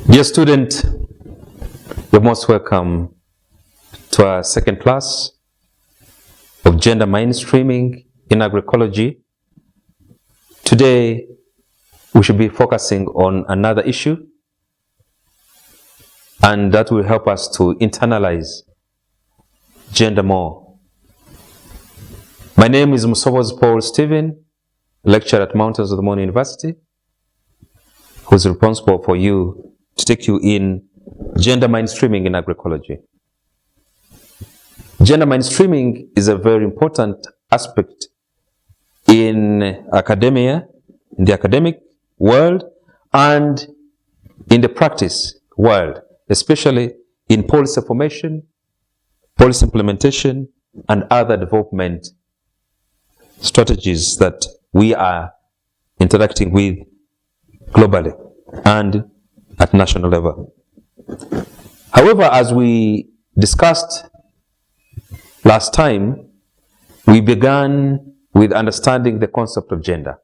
Dear student, you're most welcome to our second class of gender mainstreaming in agroecology. Today, we should be focusing on another issue, and that will help us to internalize gender more. My name is Musobos Paul Stephen, lecturer at Mountains of the Morning University, who's responsible for you to take you in gender mainstreaming in agroecology. Gender mainstreaming is a very important aspect in academia, in the academic world, and in the practice world, especially in policy formation, policy implementation, and other development strategies that we are interacting with globally and at national level. However, as we discussed last time, we began with understanding the concept of gender.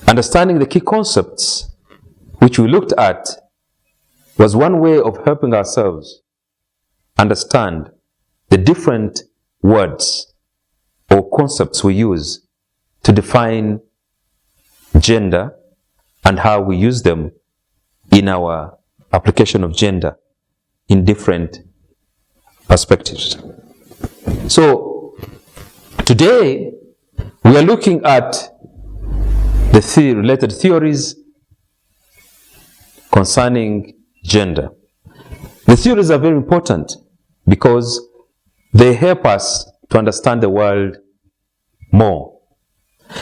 Understanding the key concepts which we looked at was one way of helping ourselves understand the different words or concepts we use to define gender and how we use them in our application of gender in different perspectives. So today we are looking at the related theories concerning gender. The theories are very important because they help us to understand the world more.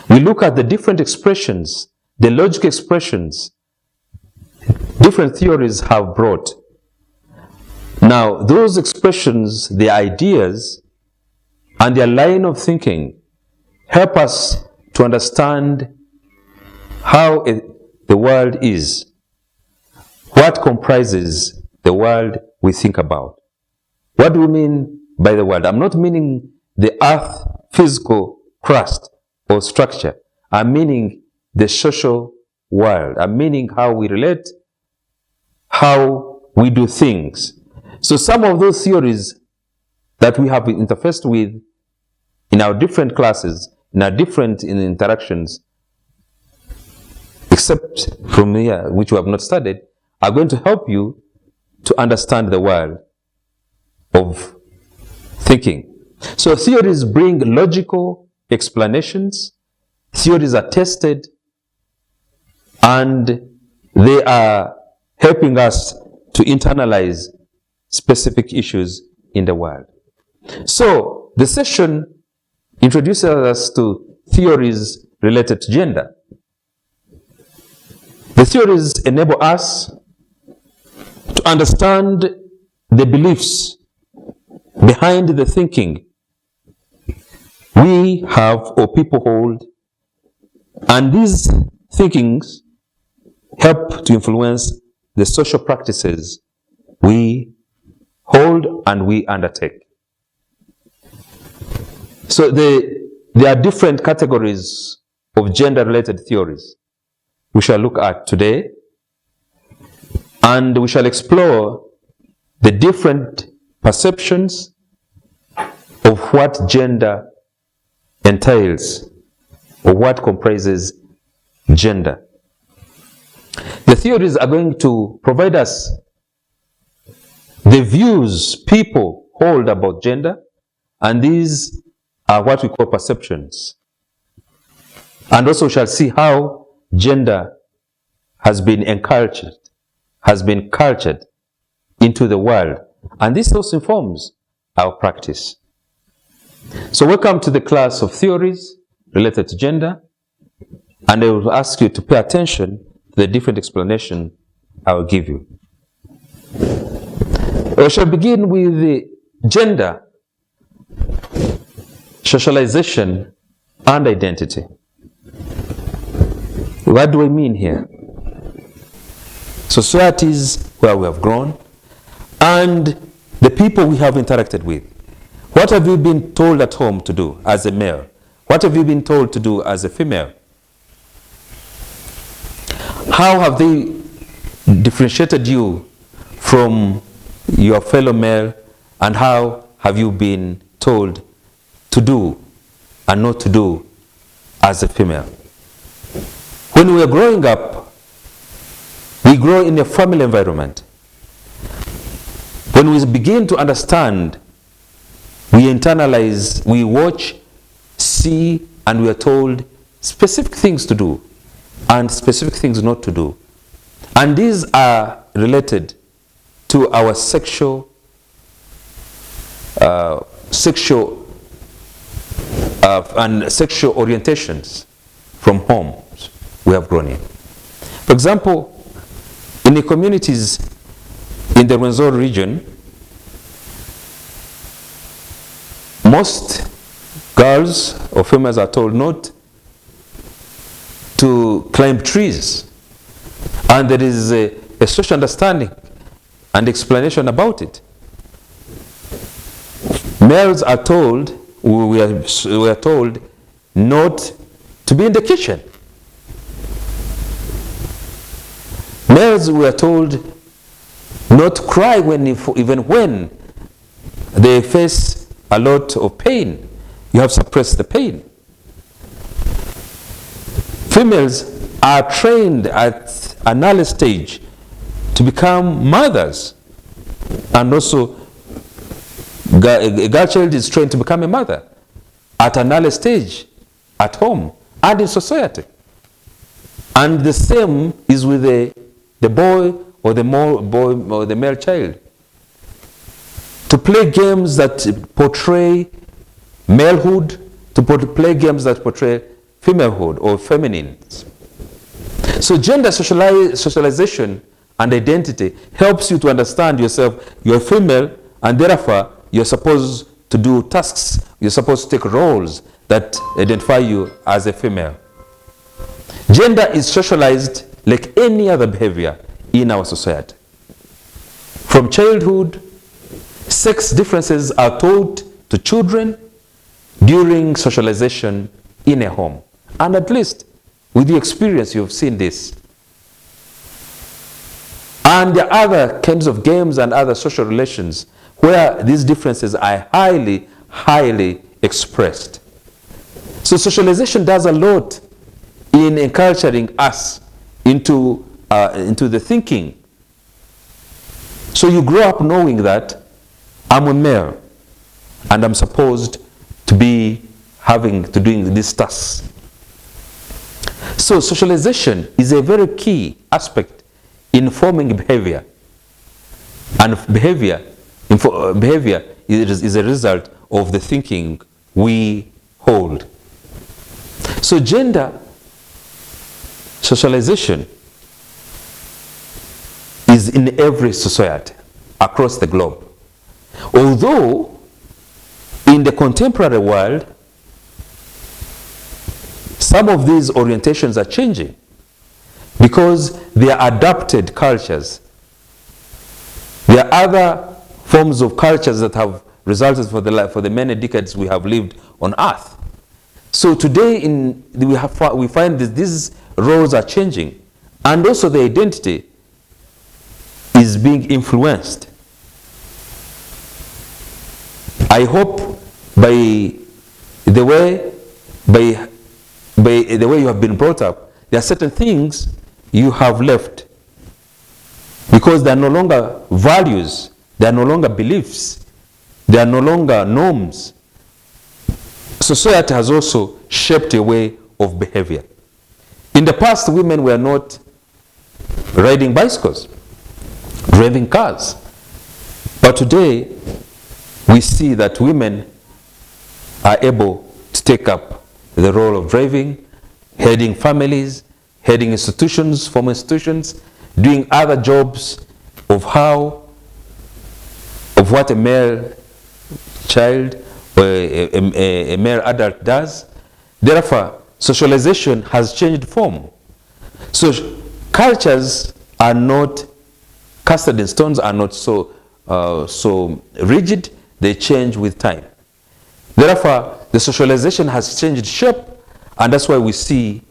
We look at the different expressions, the logic expressions different theories have brought. Now, those expressions, the ideas, and their line of thinking help us to understand how the world is, what comprises the world we think about. What do we mean by the world? I'm not meaning the earth, physical crust or structure. I'm meaning the social world. I'm meaning how we relate, how we do things. So some of those theories that we have interfaced with in our different classes, in our different interactions, except from here, which we have not studied, are going to help you to understand the world of thinking. So theories bring logical explanations. Theories are tested, and they are helping us to internalize specific issues in the world. So the session introduces us to theories related to gender. The theories enable us to understand the beliefs behind the thinking we have or people hold, and these thinkings help to influence the social practices we hold and we undertake. So there are different categories of gender-related theories we shall look at today, and we shall explore the different perceptions of what gender entails or what comprises gender. The theories are going to provide us the views people hold about gender, and these are what we call perceptions. And also we shall see how gender has been encultured, has been cultured into the world, and this also informs our practice. So welcome to the class of theories related to gender, and I will ask you to pay attention to the different explanation I will give you. We shall begin with the gender, socialization, and identity. What do I mean here? Societies where we have grown and the people we have interacted with. What have you been told at home to do as a male? What have you been told to do as a female? How have they differentiated you from your fellow male, and how have you been told to do and not to do as a female? When we are growing up, we grow in a family environment. When we begin to understand, we internalize, we watch, see, and we are told specific things to do and specific things not to do. And these are related to our sexual and sexual orientations from homes we have grown in. For example, in the communities in the Rwenzori region, most girls or females are told not to climb trees, and there is a social understanding and explanation about it. Males are told, we are told not to be in the kitchen. Males were told not to cry even when they face a lot of pain. You have suppressed the pain. Females are trained at an early stage to become mothers, and also a girl child is trained to become a mother at an early stage at home and in society. And the same is with the boy or the male child. To play games that portray malehood, to play games that portray femalehood or feminine. So gender socialization and identity helps you to understand yourself. You're female, and therefore you're supposed to do tasks, you're supposed to take roles that identify you as a female. Gender is socialized like any other behavior in our society. From childhood, sex differences are taught to children during socialization in a home. And at least with the experience, you've seen this. And there are other kinds of games and other social relations where these differences are highly, highly expressed. So socialization does a lot in enculturing us into the thinking. So you grow up knowing that I'm a male and I'm supposed to be doing these tasks. So socialization is a very key aspect in forming behavior. And behavior is a result of the thinking we hold. So gender socialization is in every society across the globe. Although in the contemporary world, some of these orientations are changing because they are adapted cultures. There are other forms of cultures that have resulted for the many decades we have lived on Earth. So today we find that these roles are changing, and also the identity is being influenced. I hope by the way you have been brought up, there are certain things you have left because they are no longer values, they are no longer beliefs, they are no longer norms. Society has also shaped a way of behavior. In the past, women were not riding bicycles, driving cars. But today, we see that women are able to take up the role of driving, heading families, heading institutions, formal institutions, doing other jobs of what a male child or a male adult does. Therefore, socialization has changed form. So cultures are not casted in stones, are not so rigid, they change with time. Therefore, the socialization has changed shape, and that's why we see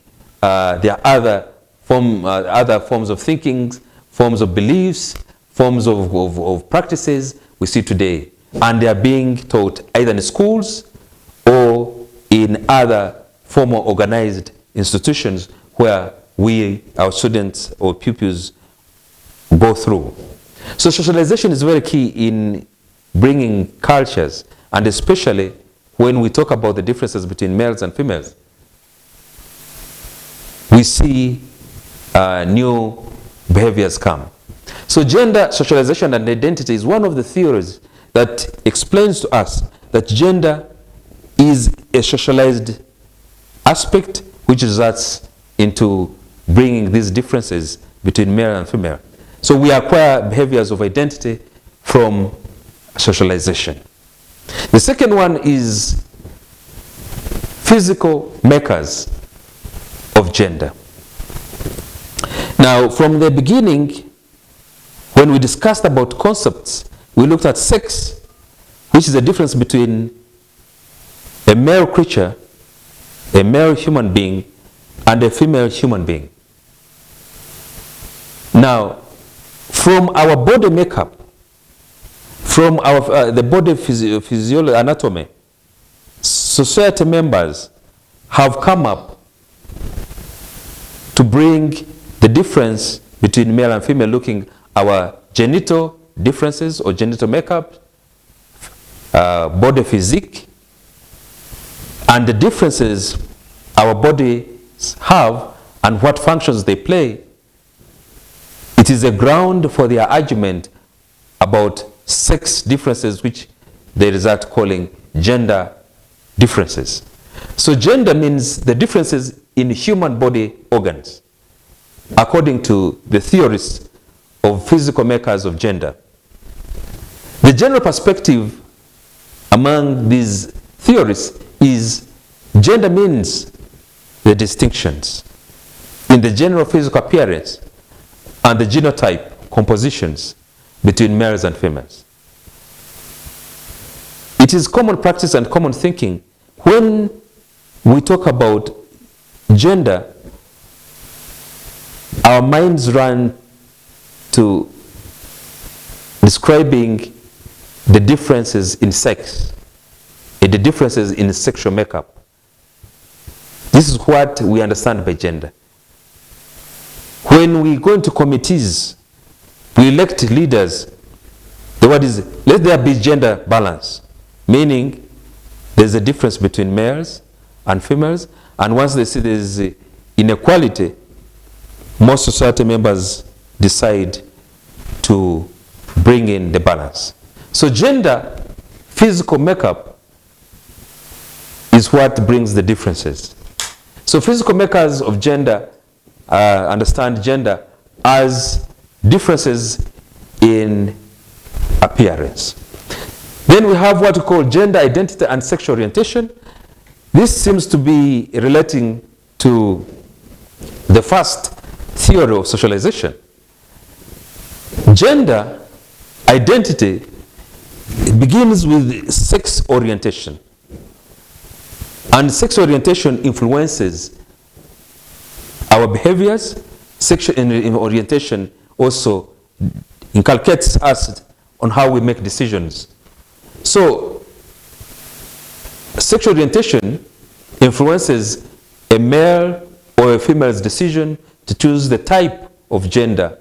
there are other other forms of thinking, forms of beliefs, forms of practices we see today. And they are being taught either in schools or in other formal organized institutions where our students or pupils go through. So socialization is very key in bringing cultures, and especially when we talk about the differences between males and females. We see new behaviors come. So gender, socialization, and identity is one of the theories that explains to us that gender is a socialized aspect which results into bringing these differences between male and female. So we acquire behaviors of identity from socialization. The second one is physical makers of gender. Now, from the beginning, when we discussed about concepts, we looked at sex, which is the difference between a male creature, a male human being, and a female human being. Now, from our body makeup, from our the body physiology, anatomy, society members have come up to bring the difference between male and female, looking our genital differences or genital makeup, body physique, and the differences our bodies have and what functions they play. It is a ground for their argument about sex differences, which they result calling gender differences. So gender means the differences in human body organs, according to the theorists of physical makers of gender. The general perspective among these theorists is gender means the distinctions in the general physical appearance and the genotype compositions between males and females. It is common practice and common thinking when we talk about gender, our minds run to describing the differences in sex, the differences in sexual makeup. This is what we understand by gender. When we go into committees, we elect leaders, the word is, let there be gender balance, meaning there's a difference between males and females, and once they see there's inequality, most society members decide to bring in the balance. So gender, physical makeup, is what brings the differences. So physical makers of gender understand gender as differences in appearance. Then we have what we call gender identity and sexual orientation. This seems to be relating to the first theory of socialization. Gender identity begins with sex orientation. And sex orientation influences our behaviors. Sexual orientation also inculcates us on how we make decisions. So, sexual orientation influences a male or a female's decision to choose the type of gender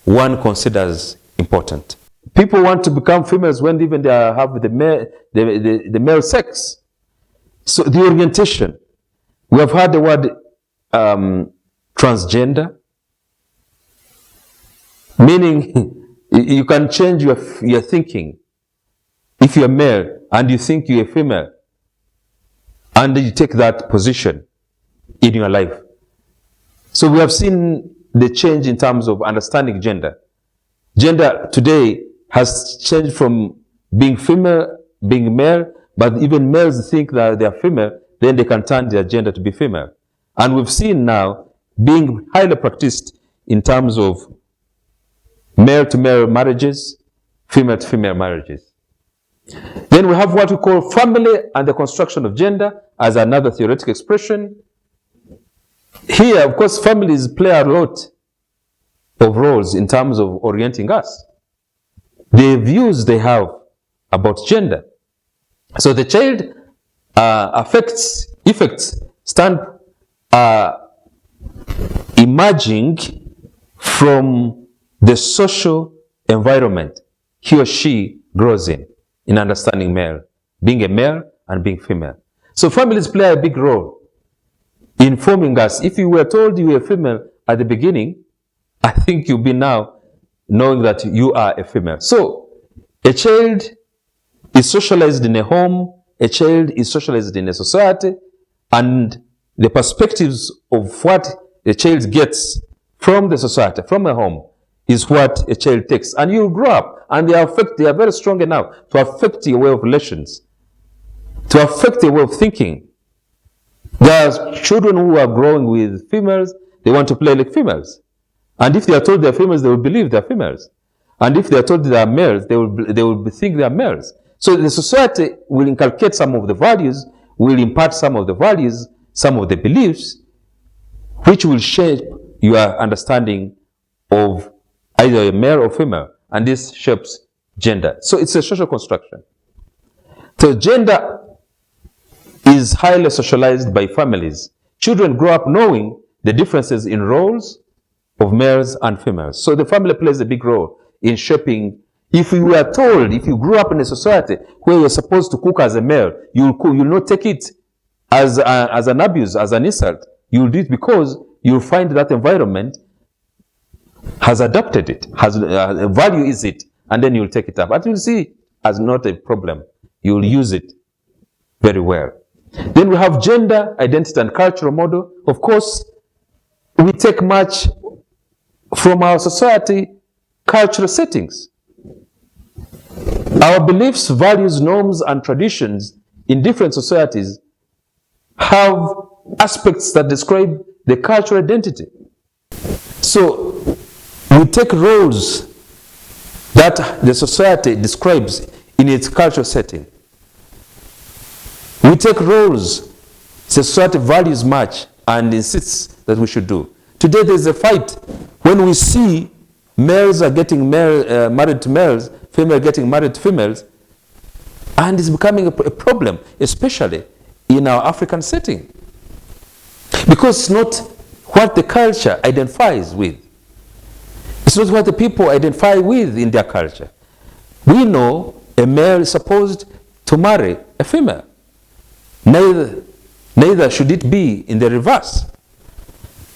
one considers important. People want to become females when even they have the male sex. So the orientation, we have heard the word transgender, meaning you can change your thinking. If you're male and you think you're a female, and you take that position in your life. So we have seen the change in terms of understanding gender. Gender today has changed from being female, being male, but even males think that they are female, then they can turn their gender to be female. And we've seen now being highly practiced in terms of male-to-male marriages, female-to-female marriages. Then we have what we call family and the construction of gender as another theoretical expression. Here, of course, families play a lot of roles in terms of orienting us. The views they have about gender. So the child effects stand emerging from the social environment he or she grows in understanding male, being a male and being female. So families play a big role in forming us. If you were told you were female at the beginning, I think you'll be now knowing that you are a female. So a child is socialized in a home, a child is socialized in a society, and the perspectives of what a child gets from the society, from a home, is what a child takes. And you grow up, and they are very strong enough to affect your way of relations, to affect your way of thinking. There are children who are growing with females, they want to play like females. And if they are told they are females, they will believe they are females. And if they are told they are males, they will think they are males. So the society will inculcate some of the values, will impart some of the values, some of the beliefs, which will shape your understanding of either a male or female. And this shapes gender. So it's a social construction. So gender is highly socialized by families. Children grow up knowing the differences in roles of males and females. So the family plays a big role in shaping. If you were told, if you grew up in a society where you're supposed to cook as a male, you'll not take it as an abuse, as an insult. You'll do it because you'll find that environment has adopted it, has value is it, and then you'll take it up. But you'll see it as not a problem. You'll use it very well. Then we have gender identity and cultural model. Of course, we take much from our society cultural settings. Our beliefs, values, norms, and traditions in different societies have aspects that describe the cultural identity. So we take roles that the society describes in its cultural setting. We take roles the society values much and insists that we should do. Today there's a fight when we see males are getting married to males, females getting married to females, and it's becoming a problem, especially in our African setting. Because it's not what the culture identifies with. It's not what the people identify with in their culture. We know a male is supposed to marry a female. Neither should it be in the reverse.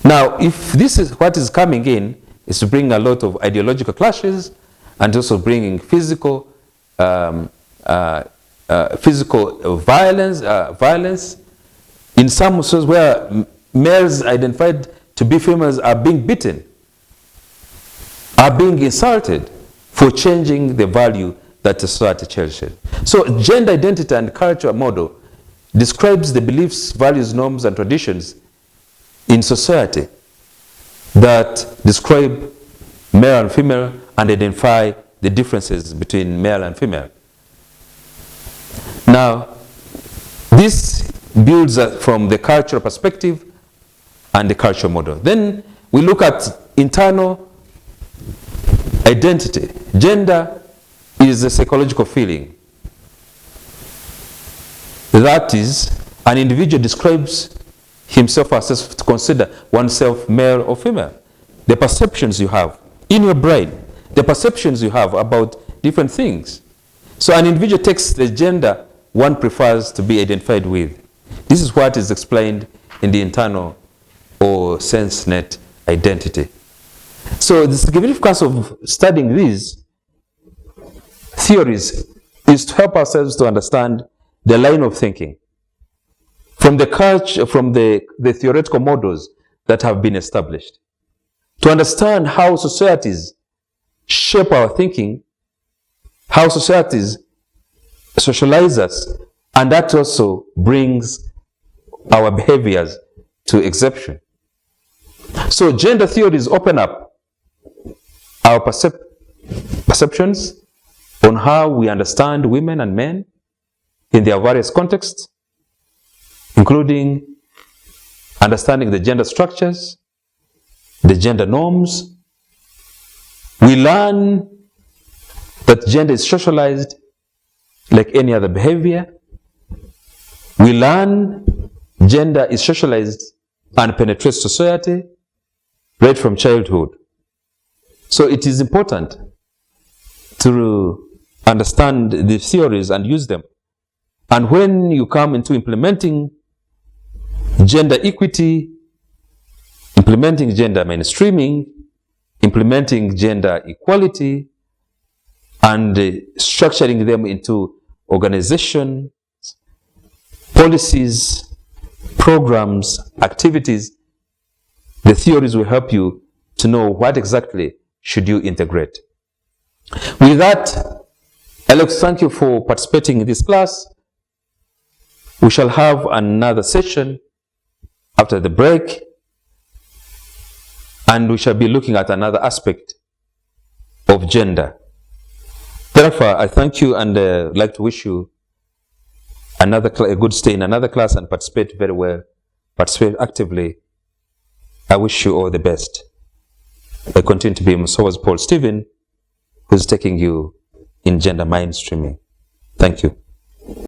Now, if this is what is coming in, is to bring a lot of ideological clashes and also bringing physical violence in some sources where males identified to be females are being beaten, are being insulted for changing the value that the society cherishes. So gender identity and culture model describes the beliefs, values, norms, and traditions in society that describe male and female and identify the differences between male and female. Now, this builds from the cultural perspective and the cultural model. Then we look at internal identity. Gender is a psychological feeling. That is, an individual describes himself or herself to consider oneself male or female. The perceptions you have in your brain, the perceptions you have about different things. So an individual takes the gender one prefers to be identified with. This is what is explained in the internal or sense net identity. So the significance of studying these theories is to help ourselves to understand the line of thinking from the culture, from the theoretical models that have been established, to understand how societies shape our thinking, how societies socialize us, and that also brings our behaviors to exception. So gender theories open up our perceptions on how we understand women and men in their various contexts, including understanding the gender structures, the gender norms. We learn that gender is socialized like any other behavior. We learn gender is socialized and penetrates society right from childhood. So it is important to understand the theories and use them. And when you come into implementing gender equity, implementing gender mainstreaming, implementing gender equality, and structuring them into organizations, policies, programs, activities, the theories will help you to know what exactly should you integrate. With that, I'd like to thank you for participating in this class. We shall have another session after the break, and we shall be looking at another aspect of gender. Therefore, I thank you and like to wish you a good stay in another class and participate very well, participate actively. I wish you all the best. I continue to be Msowas Paul Stephen, who's taking you in gender mainstreaming. Thank you.